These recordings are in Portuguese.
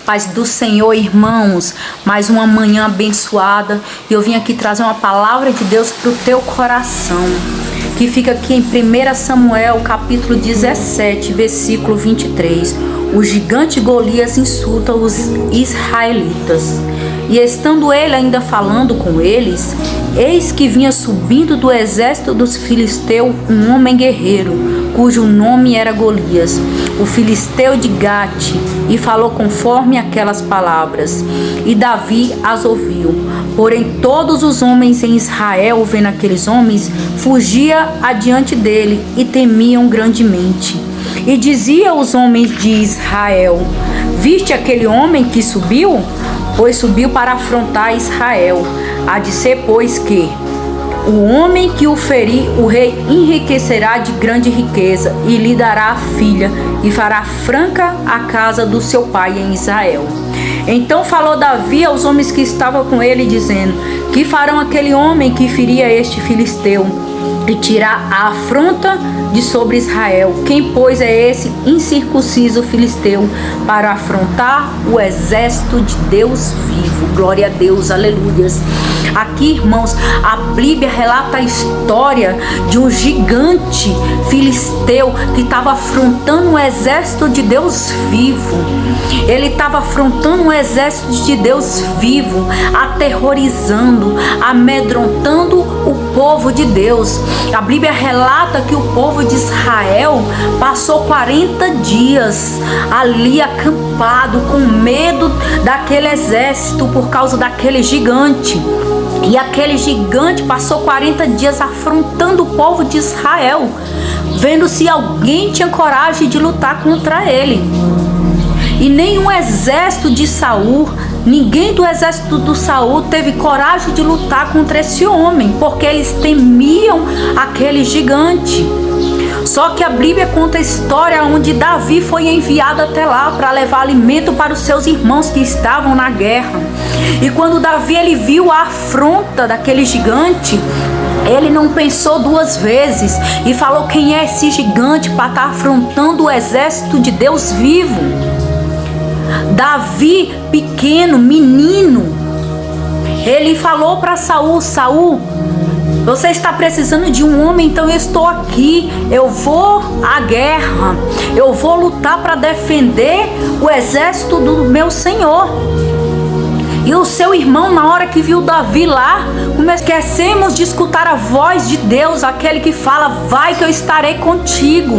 Paz do Senhor, irmãos, mais uma manhã abençoada e eu vim aqui trazer uma palavra de Deus para o teu coração, que fica aqui em 1 Samuel, capítulo 17, versículo 23. O gigante Golias insulta os israelitas. E estando ele ainda falando com eles, eis que vinha subindo do exército dos filisteus um homem guerreiro, cujo nome era Golias, o filisteu de Gate, e falou conforme aquelas palavras. E Davi as ouviu. Porém todos os homens em Israel, vendo aqueles homens, fugiam adiante dele e temiam grandemente. E dizia aos homens de Israel: viste aquele homem que subiu? Pois subiu para afrontar Israel. Há de ser, pois, que o homem que o ferir, o rei enriquecerá de grande riqueza, e lhe dará a filha, e fará franca a casa do seu pai em Israel. Então falou Davi aos homens que estavam com ele, dizendo: que farão aquele homem que feria este filisteu, e tirar a afronta de sobre Israel? Quem, pois, é esse incircunciso filisteu para afrontar o exército de Deus vivo? Glória a Deus, aleluias. Aqui, irmãos, a Bíblia relata a história de um gigante filisteu que estava afrontando o exército de Deus vivo. Ele estava afrontando o exército de Deus vivo, aterrorizando, amedrontando o povo de Deus. A Bíblia relata que o povo de Israel passou 40 dias ali acampado, com medo daquele exército por causa daquele gigante. E aquele gigante passou 40 dias afrontando o povo de Israel, vendo se alguém tinha coragem de lutar contra ele. E nenhum exército de Saul, ninguém do exército do Saul teve coragem de lutar contra esse homem, porque eles temiam aquele gigante. Só que a Bíblia conta a história onde Davi foi enviado até lá para levar alimento para os seus irmãos que estavam na guerra. E quando Davi ele viu a afronta daquele gigante, ele não pensou duas vezes e falou: quem é esse gigante para estar afrontando o exército de Deus vivo? Davi, pequeno, menino, ele falou para Saul: Saul, você está precisando de um homem, então eu estou aqui, eu vou à guerra, eu vou lutar para defender o exército do meu Senhor. E o seu irmão, na hora que viu Davi lá, esquecemos de escutar a voz de Deus, aquele que fala: vai que eu estarei contigo.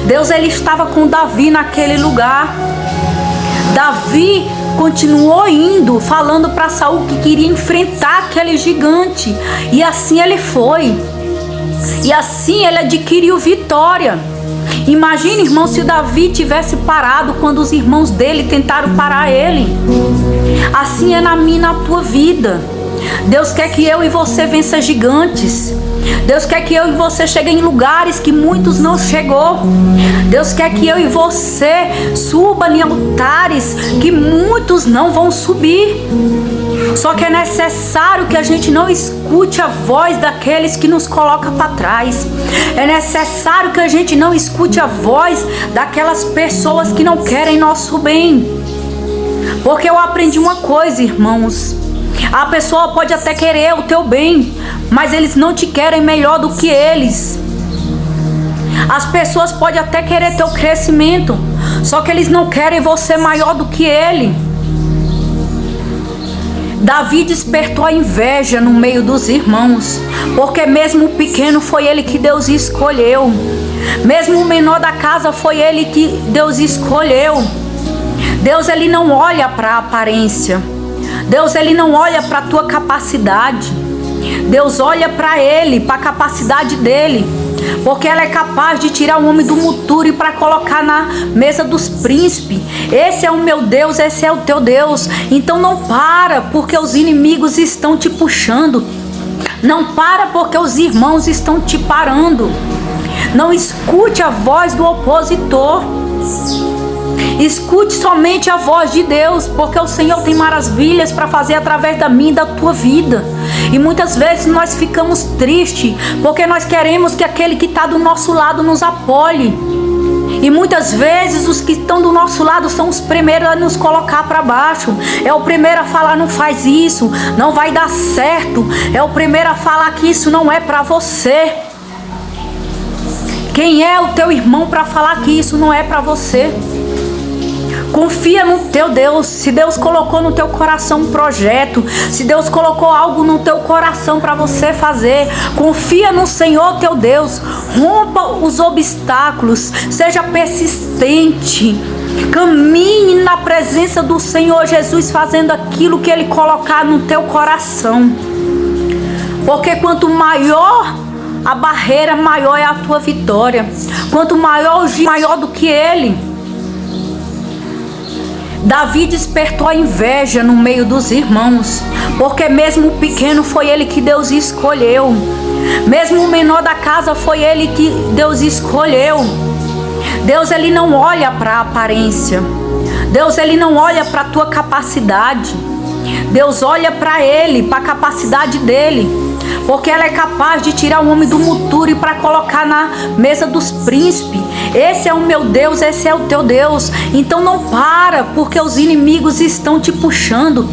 Deus, ele estava com Davi naquele lugar. Davi continuou indo, falando para Saul que queria enfrentar aquele gigante. E assim ele foi. E assim ele adquiriu vitória. Imagine, irmão, se Davi tivesse parado quando os irmãos dele tentaram parar ele. Assim é na minha e na tua vida. Deus quer que eu e você vença gigantes. Deus quer que eu e você cheguem em lugares que muitos não chegou. Deus quer que eu e você suba em altares que muitos não vão subir. Só que é necessário que a gente não escute a voz daqueles que nos colocam para trás. É necessário que a gente não escute a voz daquelas pessoas que não querem nosso bem. Porque eu aprendi uma coisa, irmãos: a pessoa pode até querer o teu bem, mas eles não te querem melhor do que eles. As pessoas podem até querer teu crescimento, só que eles não querem você maior do que ele. Davi despertou a inveja no meio dos irmãos, porque mesmo o pequeno foi ele que Deus escolheu. Mesmo o menor da casa foi ele que Deus escolheu. Deus, ele não olha para a aparência. Deus, ele não olha para a tua capacidade. Deus olha para ele, para a capacidade dele, porque ela é capaz de tirar o homem do muturo e para colocar na mesa dos príncipes. Esse é o meu Deus, esse é o teu Deus. Então não para porque os inimigos estão te puxando. Não para porque os irmãos estão te parando. Não escute a voz do opositor. Escute somente a voz de Deus, porque o Senhor tem maravilhas para fazer através da minha e da tua vida. E muitas vezes nós ficamos tristes, porque nós queremos que aquele que está do nosso lado nos apoie. E muitas vezes os que estão do nosso lado são os primeiros a nos colocar para baixo. É o primeiro a falar: não faz isso, não vai dar certo. É o primeiro a falar que isso não é para você. Quem é o teu irmão para falar que isso não é para você? Confia no teu Deus. Se Deus colocou no teu coração um projeto, se Deus colocou algo no teu coração para você fazer, confia no Senhor teu Deus. Rompa os obstáculos, seja persistente, caminhe na presença do Senhor Jesus, fazendo aquilo que Ele colocar no teu coração. Porque quanto maior a barreira, maior é a tua vitória. Quanto maior o gigante, maior do que ele. Davi despertou a inveja no meio dos irmãos, porque mesmo o pequeno foi ele que Deus escolheu. Mesmo o menor da casa foi ele que Deus escolheu. Deus, ele não olha para a aparência. Deus, ele não olha para a tua capacidade. Deus olha para ele, para a capacidade dele. Porque ela é capaz de tirar o homem do monturo e para colocar na mesa dos príncipes. Esse é o meu Deus, esse é o teu Deus. Então não para porque os inimigos estão te puxando.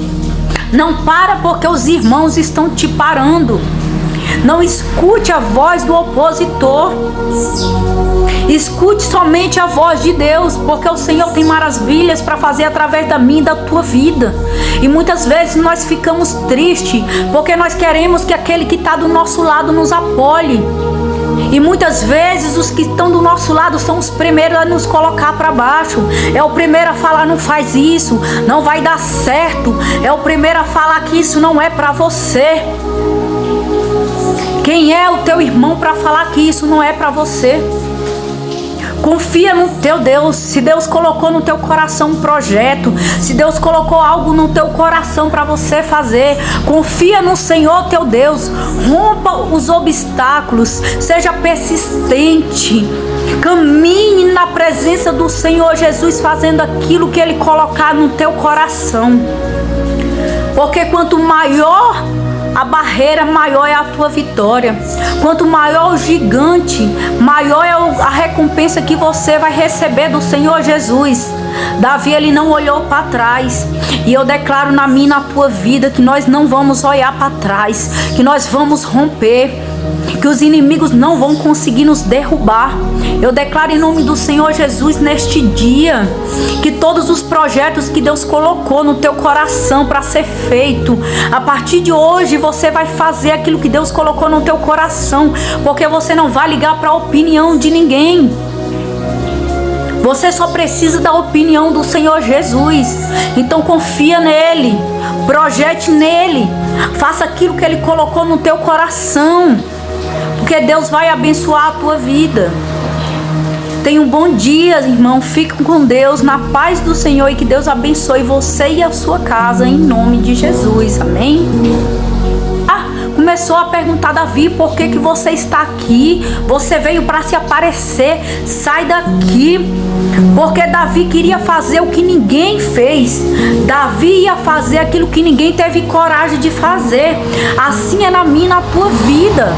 Não para porque os irmãos estão te parando. Não escute a voz do opositor. Escute somente a voz de Deus, porque o Senhor tem maravilhas para fazer através da minha e da tua vida. E muitas vezes nós ficamos tristes, porque nós queremos que aquele que está do nosso lado nos apoie. E muitas vezes os que estão do nosso lado são os primeiros a nos colocar para baixo. É o primeiro a falar: não faz isso, não vai dar certo. É o primeiro a falar que isso não é para você. Quem é o teu irmão para falar que isso não é para você? Confia no teu Deus. Se Deus colocou no teu coração um projeto, se Deus colocou algo no teu coração para você fazer, confia no Senhor teu Deus. Rompa os obstáculos, seja persistente, caminhe na presença do Senhor Jesus, fazendo aquilo que Ele colocar no teu coração. Porque quanto maior a barreira, maior é a tua vitória. Quanto maior o gigante, maior é a recompensa que você vai receber do Senhor Jesus. Davi, ele não olhou para trás. E eu declaro na minha e na tua vida que nós não vamos olhar para trás, que nós vamos romper, que os inimigos não vão conseguir nos derrubar. Eu declaro em nome do Senhor Jesus neste dia que todos os projetos que Deus colocou no teu coração para ser feito, a partir de hoje você vai fazer aquilo que Deus colocou no teu coração, porque você não vai ligar para a opinião de ninguém. Você só precisa da opinião do Senhor Jesus. Então confia nele, projete nele, faça aquilo que ele colocou no teu coração, porque Deus vai abençoar a tua vida. Tenha um bom dia, irmão. Fique com Deus, na paz do Senhor, e que Deus abençoe você e a sua casa, em nome de Jesus. Amém? Começou a perguntar: Davi, por que você está aqui? Você veio para se aparecer, sai daqui. Porque Davi queria fazer o que ninguém fez. Davi ia fazer aquilo que ninguém teve coragem de fazer. Assim é na minha e na tua vida.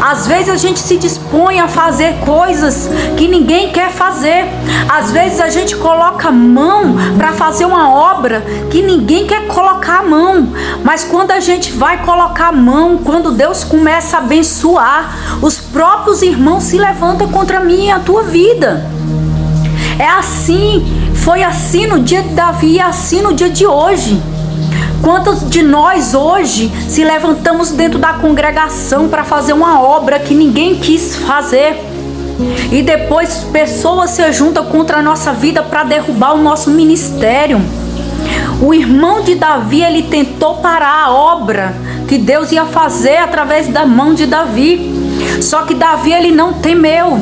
Às vezes a gente se dispõe a fazer coisas que ninguém quer fazer. Às vezes a gente coloca a mão para fazer uma obra que ninguém quer colocar a mão. Mas quando a gente vai colocar a mão, quando Deus começa a abençoar, os próprios irmãos se levantam contra mim e a tua vida. É assim, foi assim no dia de Davi e assim no dia de hoje. Quantos de nós hoje se levantamos dentro da congregação para fazer uma obra que ninguém quis fazer, e depois pessoas se juntam contra a nossa vida para derrubar o nosso ministério? O irmão de Davi, ele tentou parar a obra que Deus ia fazer através da mão de Davi. Só que Davi, ele não temeu.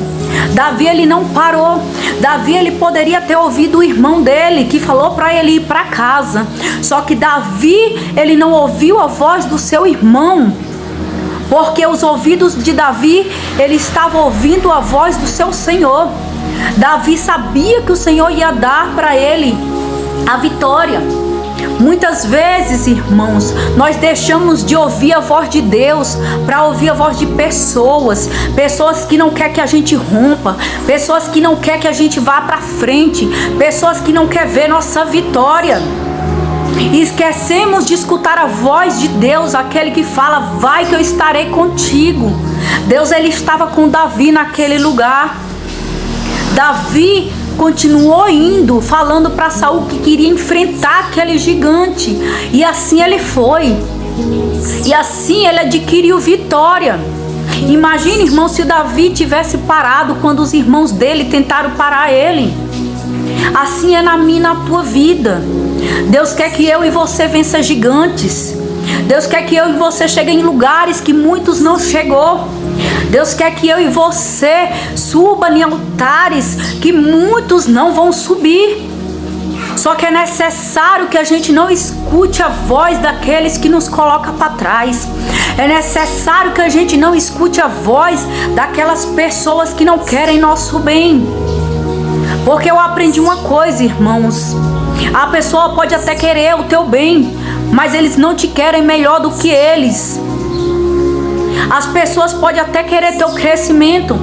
Davi, ele não parou. Davi, ele poderia ter ouvido o irmão dele que falou para ele ir para casa. Só que Davi, ele não ouviu a voz do seu irmão, porque os ouvidos de Davi, ele estava ouvindo a voz do seu Senhor. Davi sabia que o Senhor ia dar para ele a vitória. Muitas vezes, irmãos, nós deixamos de ouvir a voz de Deus para ouvir a voz de pessoas que não quer que a gente rompa, pessoas que não quer que a gente vá para frente, pessoas que não quer ver nossa vitória. E esquecemos de escutar a voz de Deus, aquele que fala: vai que eu estarei contigo. Deus, ele estava com Davi naquele lugar. Davi continuou indo, falando para Saul que queria enfrentar aquele gigante. E assim ele foi. E assim ele adquiriu vitória. Imagine, irmão, se Davi tivesse parado quando os irmãos dele tentaram parar ele. Assim é na minha e na tua vida. Deus quer que eu e você vença gigantes. Deus quer que eu e você cheguem em lugares que muitos não chegou. Deus quer que eu e você suba em altares que muitos não vão subir. Só que é necessário que a gente não escute a voz daqueles que nos colocam para trás. É necessário que a gente não escute a voz daquelas pessoas que não querem nosso bem. Porque eu aprendi uma coisa, irmãos. A pessoa pode até querer o teu bem, mas eles não te querem melhor do que eles. As pessoas podem até querer teu crescimento.